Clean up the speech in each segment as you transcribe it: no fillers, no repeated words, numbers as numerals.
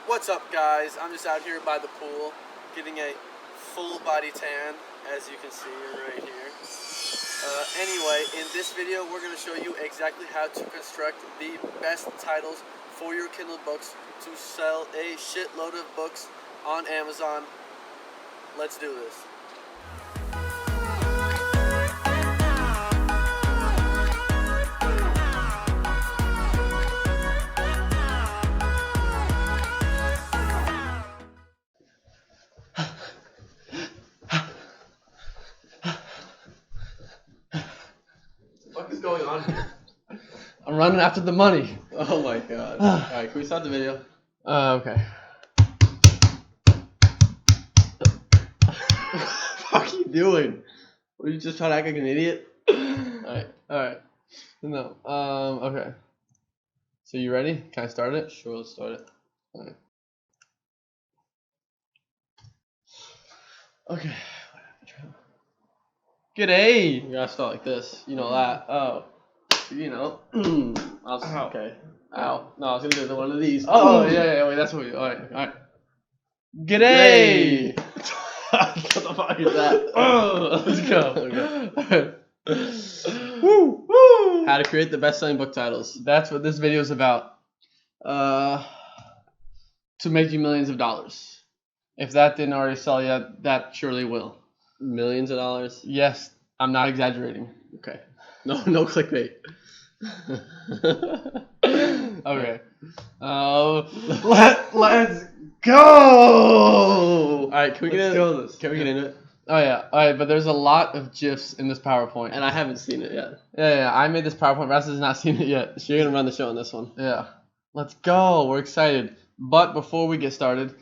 What's up, guys? I'm just out here by the pool getting a full body tan, as you can see right here. Anyway, in this video we're going to show you exactly how to construct the best titles for your Kindle books to sell a shitload of books on Amazon. Let's do this. What is going on here? I'm running after the money. Oh my god. Alright, can we start the video? Okay. What are you doing? Were you just trying to act like an idiot? Alright. No. Okay. So you ready? Can I start it? Sure, let's start it. Alright. Okay. G'day! You gotta start like this. You know that. Oh. You know. Okay. Ow. No, I was gonna do one of these. Oh, yeah, wait, that's what we do. Alright. G'day! What the fuck is that? Oh, let's go. Okay. Woo! Woo! How to create the best-selling book titles. That's what this video is about. To make you millions of dollars. If that didn't already sell you, that surely will. Millions of dollars? Yes, I'm not exaggerating. Okay. No clickbait. Okay. Let's go! Alright, can we get into this? Can we get into it? Oh yeah. Alright, but there's a lot of GIFs in this PowerPoint. And I haven't seen it yet. Yeah, I made this PowerPoint. Russ has not seen it yet. So you're gonna run the show on this one. Yeah. Let's go. We're excited. But before we get started,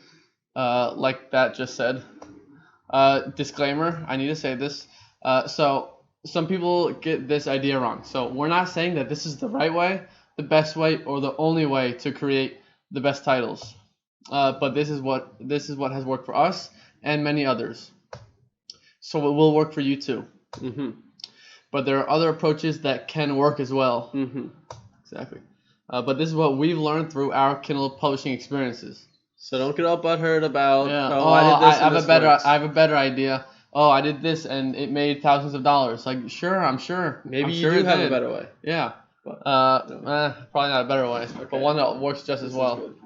like that just said, disclaimer, I need to say this. So some people get this idea wrong. So we're not saying that this is the right way, the best way, or the only way to create the best titles. But this is what has worked for us and many others. So it will work for you too. Mm-hmm. But there are other approaches that can work as well. Mm-hmm. Exactly. But this is what we've learned through our Kindle publishing experiences. So don't get all butthurt about. Yeah. I have a better idea. Oh, I did this and it made thousands of dollars. Like, sure, I'm sure. Maybe I'm you sure do it have did. a better way. Yeah. But, Probably not a better way, Okay. but one that works just as This is well. good.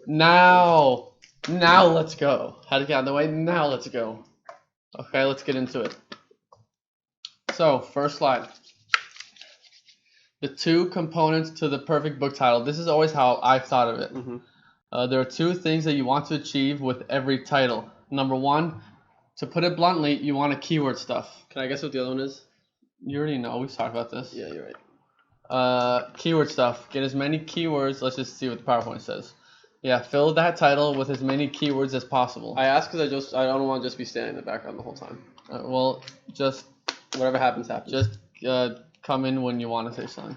Now let's go. How to get out of the way? Now let's go. Okay, let's get into it. So, first slide. The two components to the perfect book title. This is always how I've thought of it. Mm-hmm. There are two things that you want to achieve with every title. Number one, to put it bluntly, you want to keyword stuff. Can I guess what the other one is? You already know. We've talked about this. Yeah, you're right. Keyword stuff. Get as many keywords. Let's just see what the PowerPoint says. Yeah, fill that title with as many keywords as possible. I asked because I don't want to just be standing in the background the whole time. Well, just Whatever happens, happens. Just come in when you want to say something.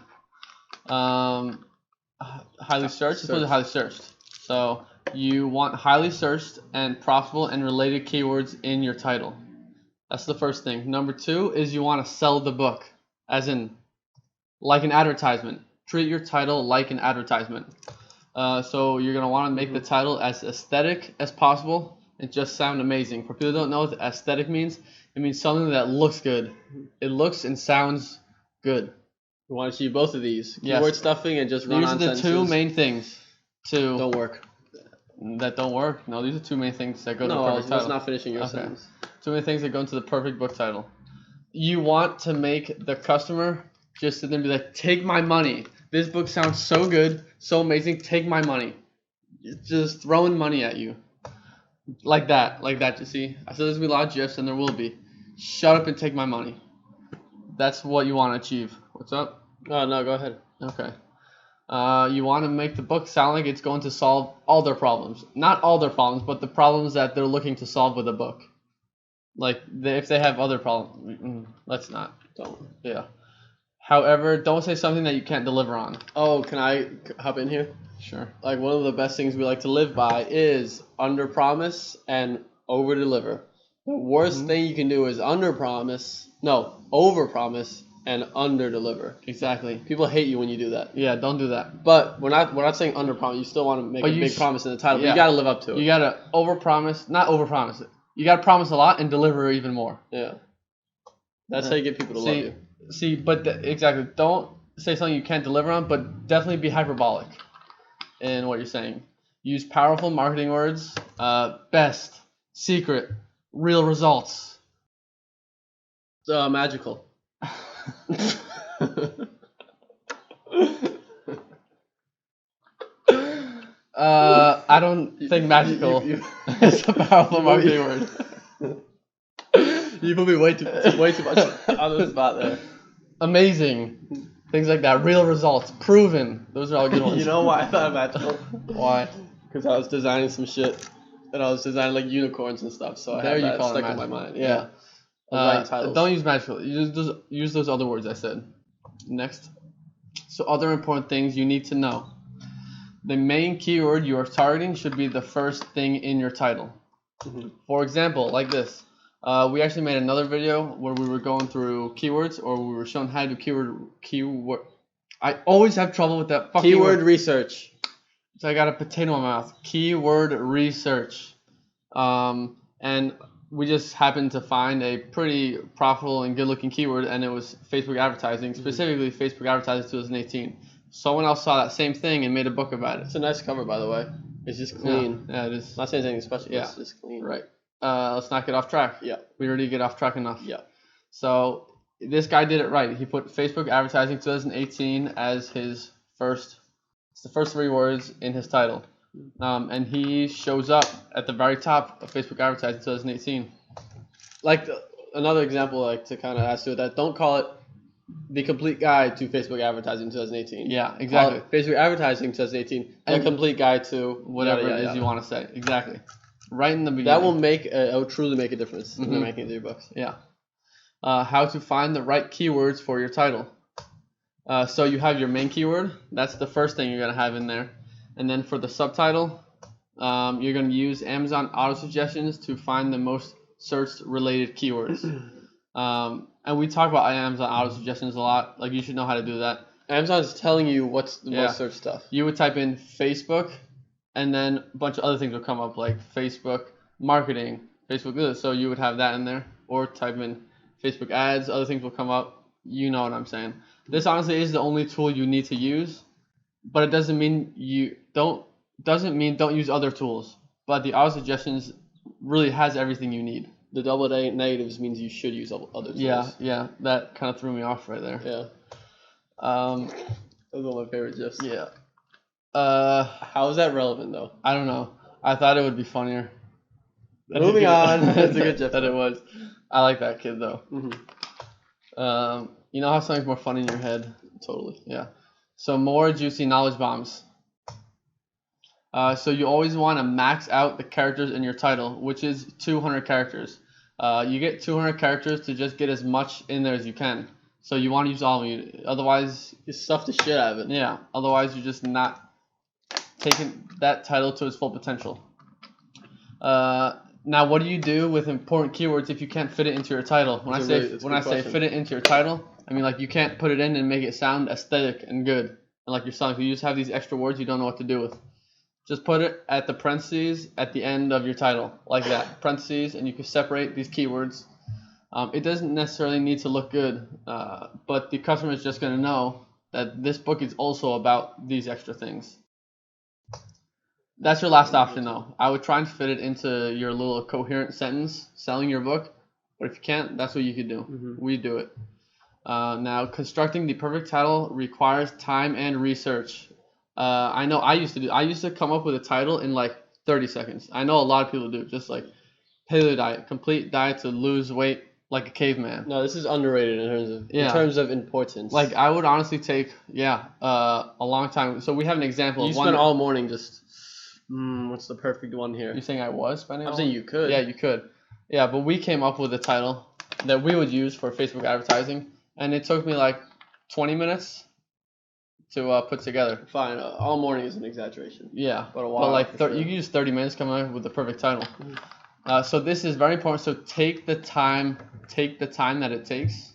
Highly searched. Let's put it highly searched. So you want highly searched and profitable and related keywords in your title. That's the first thing. Number two is you want to sell the book, as in like an advertisement. Treat your title like an advertisement. So you're going to want to make the title as aesthetic as possible and just sound amazing. For people who don't know what aesthetic means, it means something that looks good. It looks and sounds good. We want to achieve both of these. Yes. Keyword stuffing and just run These on are the sentences. two main things Don't work. that don't work. No, these are two main things that go to the No, perfect that's title. not finishing your Okay. sentence. Too many things that go into the perfect book title. You want to make the customer just sit there and be like, take my money. This book sounds so good, so amazing. Take my money. Just throwing money at you. Like that, you see? I said there's going to be a lot of GIFs, and there will be. Shut up and take my money. That's what you want to achieve. What's up? Oh, no, go ahead. Okay. You want to make the book sound like it's going to solve all their problems. Not all their problems, but the problems that they're looking to solve with a book. Like, if they have other problems. Let's not. Don't. Yeah. However, don't say something that you can't deliver on. Oh, can I hop in here? Sure. Like, one of the best things we like to live by is under promise and over deliver. The worst thing you can do is over promise and under deliver. Exactly. People hate you when you do that. Yeah, don't do that. But we're not saying under promise. You still want to make a big promise in the title, but yeah. you gotta live up to it. You gotta not over promise it. You gotta promise a lot and deliver even more. Yeah. That's how you get people to love you. See, but exactly. Don't say something you can't deliver on, but definitely be hyperbolic in what you're saying. Use powerful marketing words. Best, secret, real results. Magical. I don't think magical is a powerful marketing word. You put me way too much on the spot there. Amazing. Things like that. Real results. Proven. Those are all good ones. You know why I thought of magical? Why? Because I was designing some shit, and I was designing like unicorns and stuff. So I had that stuck in my mind. Yeah. Don't use magical. Use those other words I said. Next. So other important things you need to know. The main keyword you are targeting should be the first thing in your title. Mm-hmm. For example, like this. We actually made another video where we were going through keywords, or we were showing how to do keyword. I always have trouble with that fucking keyword research. So I got a potato in my mouth. Keyword research. And we just happened to find a pretty profitable and good-looking keyword, and it was Facebook advertising, specifically Facebook advertising 2018. Someone else saw that same thing and made a book about it. It's a nice cover, by the way. It's just clean. Yeah, it is. Not saying anything special. Yeah. It's just clean. Right. Let's not get off track. Yeah. We already get off track enough. Yeah. So this guy did it right. He put Facebook advertising 2018 as his first. It's the first 3 words in his title. And he shows up at the very top of Facebook advertising 2018. Like another example, like to kind of add to that, don't call it the complete guide to Facebook advertising 2018. Yeah, exactly. Facebook advertising 2018, and a complete guide to whatever it is you want to say. Exactly. Right in the beginning. That will truly make a difference in the ranking of your books. Yeah. How to find the right keywords for your title. So you have your main keyword. That's the first thing you're going to have in there. And then for the subtitle, you're going to use Amazon auto-suggestions to find the most searched related keywords. And we talk about Amazon auto-suggestions a lot. Like, you should know how to do that. Amazon's telling you what's the most searched stuff. You would type in Facebook, and then a bunch of other things will come up, like Facebook marketing, Facebook this. So you would have that in there. Or type in Facebook ads, other things will come up. You know what I'm saying. This honestly is the only tool you need to use, but it doesn't mean don't use other tools. But the auto suggestions really has everything you need. The double negatives means you should use other tools. Yeah, that kind of threw me off right there. Yeah. Those are my favorite gifs. Yeah. How is that relevant though? I don't know. I thought it would be funnier. Moving on. It's a good gif that it was. I like that kid though. Mm-hmm. You know how something's more fun in your head? Totally. Yeah. So more juicy knowledge bombs. So you always want to max out the characters in your title, which is 200 characters. You get 200 characters to just get as much in there as you can. So you want to use all of it. Otherwise, you stuff the shit out of it. Yeah. Otherwise, you're just not taking that title to its full potential. Now, what do you do with important keywords if you can't fit it into your title? When I say fit it into your title, I mean like you can't put it in and make it sound aesthetic and good. And like your song, if you just have these extra words you don't know what to do with. Just put it at the parentheses at the end of your title, like that. Parentheses, and you can separate these keywords. It doesn't necessarily need to look good, but the customer is just going to know that this book is also about these extra things. That's your last option, though. I would try and fit it into your little coherent sentence selling your book, but if you can't, that's what you could do. Mm-hmm. We do it. Now, constructing the perfect title requires time and research. I know I used to come up with a title in like 30 seconds. I know a lot of people do, just like paleo diet, complete diet to lose weight like a caveman. No, this is underrated in terms of importance. Like I would honestly take a long time. So we have an example. You spent all morning just what's the perfect one here? You saying I was spending? I'm saying you could. Yeah, you could. Yeah, but we came up with a title that we would use for Facebook advertising, and it took me like 20 minutes to put together. Fine, all morning is an exaggeration. Yeah, but a while. But you can use 30 minutes coming up with the perfect title. So this is very important. So take the time that it takes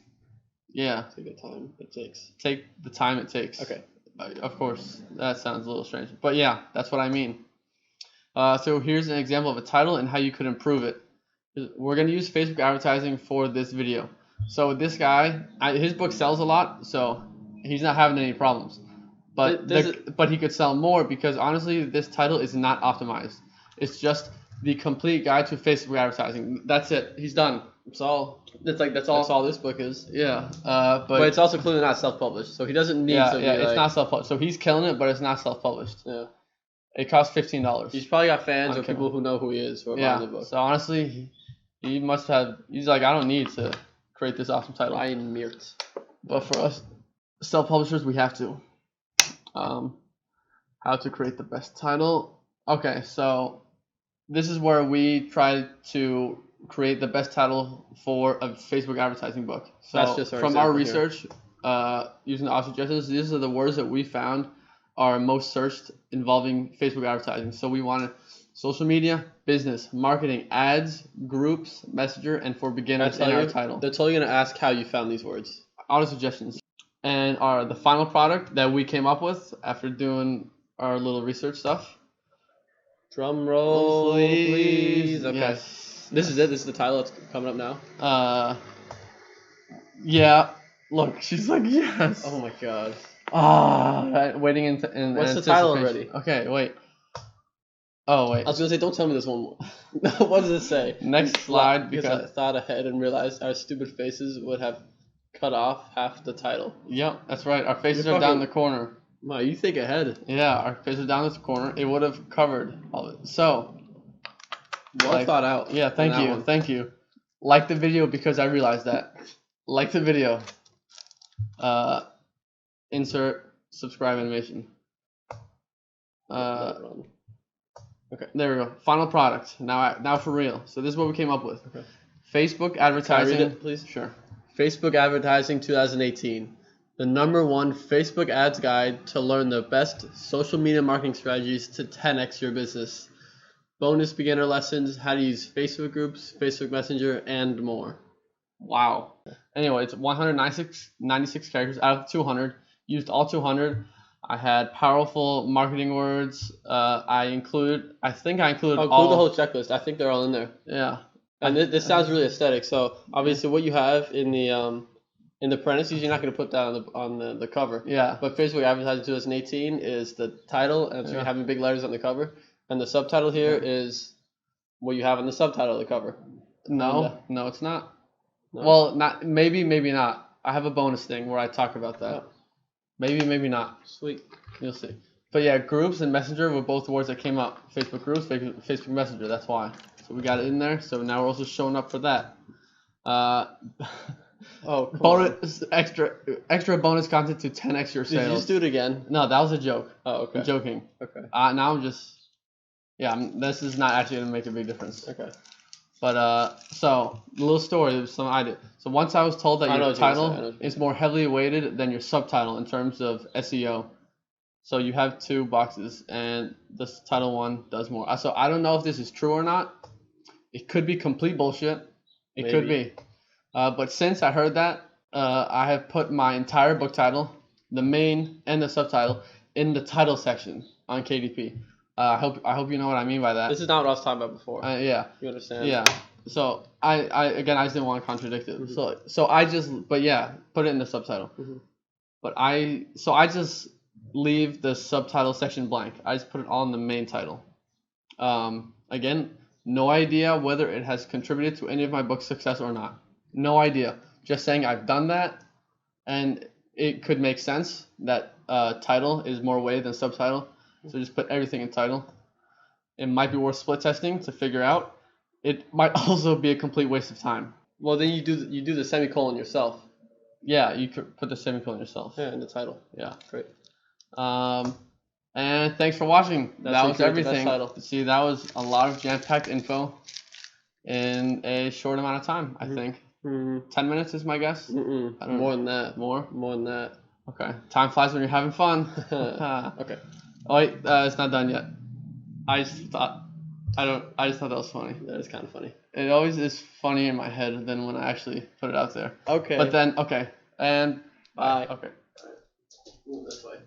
Yeah, Take the time it takes. take the time it takes. Okay. Of course, that sounds a little strange, but yeah, that's what I mean. So here's an example of a title and how you could improve it. We're gonna use Facebook advertising for this video. So this guy, his book sells a lot, so he's not having any problems. But but he could sell more because honestly, this title is not optimized. It's just the complete guide to Facebook advertising. That's it. He's done. It's all. That's all. That's all this book is. Yeah. But it's also clearly not self-published, so he doesn't need to. It's not self-published. So he's killing it, but it's not self-published. Yeah. It costs $15. He's probably got fans or Okay. people who know who he is who are buying the book. So honestly, he must have. He's like, I don't need to create this awesome title. Ryan Meert. But for us self-publishers, we have to. How to create the best title. Okay, so this is where we try to create the best title for a Facebook advertising book. So That's just our from our example here. research, using the auto-suggestions, these are the words that we found are most searched involving Facebook advertising. So we wanted social media, business, marketing, ads, groups, messenger, and for beginners in our title. They're totally going to ask how you found these words. Auto-suggestions. And the final product that we came up with after doing our little research stuff. Drum roll, please. Okay. Yes. This is it. This is the title that's coming up now. Yeah. Look, she's like, yes. Oh my god. Right, waiting in What's the title anticipation. already? Okay, wait. Oh, wait. I was gonna say, don't tell me this one more. What does it say? Next slide, because because I thought ahead and realized our stupid faces would have cut off half the title. Yep, that's right. Our faces You're are down fucking- the corner. Wow, you think ahead. Yeah, our faces are down this corner. It would have covered all of it. So, Well thought out. yeah, on that thank one. you. Like the video because I realized that. Like the video. Insert subscribe animation. Okay. There we go. Final product. Now for real. So this is what we came up with. Okay. Facebook Can I advertising. read it, please? Sure. Facebook Advertising 2018. The #1 Facebook ads guide to learn the best social media marketing strategies to 10x your business. Bonus beginner lessons, how to use Facebook groups, Facebook Messenger, and more. Wow. Anyway, it's 196 characters out of 200. Used all 200. I had powerful marketing words. I think I included I'll all. include the whole checklist. I think they're all in there. Yeah. And this sounds really aesthetic. So obviously, what you have in the parentheses, you're not going to put that on the cover. Yeah. But Facebook Advertising 2018 is the title, and so you're having big letters on the cover. And the subtitle here is what you have on the subtitle of the cover. No, it's not. No? Well, maybe not. I have a bonus thing where I talk about that. Oh. Maybe not. Sweet. You'll see. But yeah, groups and messenger were both words that came up. Facebook groups, Facebook Messenger. That's why. So we got it in there. So now we're also showing up for that. Oh, come on. Bonus extra bonus content to 10x your Did you sales. just do it again? No, that was a joke. Oh, okay. I'm joking. Okay. Now I'm just. Yeah, this is not actually gonna make a big difference. Okay. But so the little story was something I did. So once I was told that I know your what you're gonna say, I know title what you're is more heavily weighted than your subtitle in terms of SEO. So you have two boxes, and this title one does more. So I don't know if this is true or not. It could be complete bullshit. It could be. But since I heard that, I have put my entire book title, the main and the subtitle, in the title section on KDP. I hope you know what I mean by that. This is not what I was talking about before. Yeah. You understand? Yeah. So I just didn't want to contradict it. Mm-hmm. So I just put it in the subtitle. Mm-hmm. But I just leave the subtitle section blank. I just put it all in the main title. Again, no idea whether it has contributed to any of my book's success or not. No idea. Just saying I've done that, and it could make sense that title is more weighted than subtitle. So just put everything in title. It might be worth split testing to figure out. It might also be a complete waste of time. Well, then you do the semicolon yourself. Yeah, you could put the semicolon yourself. Yeah, in the title. Yeah. Great. And thanks for watching. That was everything. Title. See, that was a lot of jam-packed info in a short amount of time, I think. 10 minutes is my guess. I don't know. More than that. More? More than that. Okay. Time flies when you're having fun. Okay. Oh, wait, it's not done yet. I just thought that was funny. That is kind of funny. It always is funny in my head than when I actually put it out there. Okay. But then, okay. And Bye. Okay. Move this way.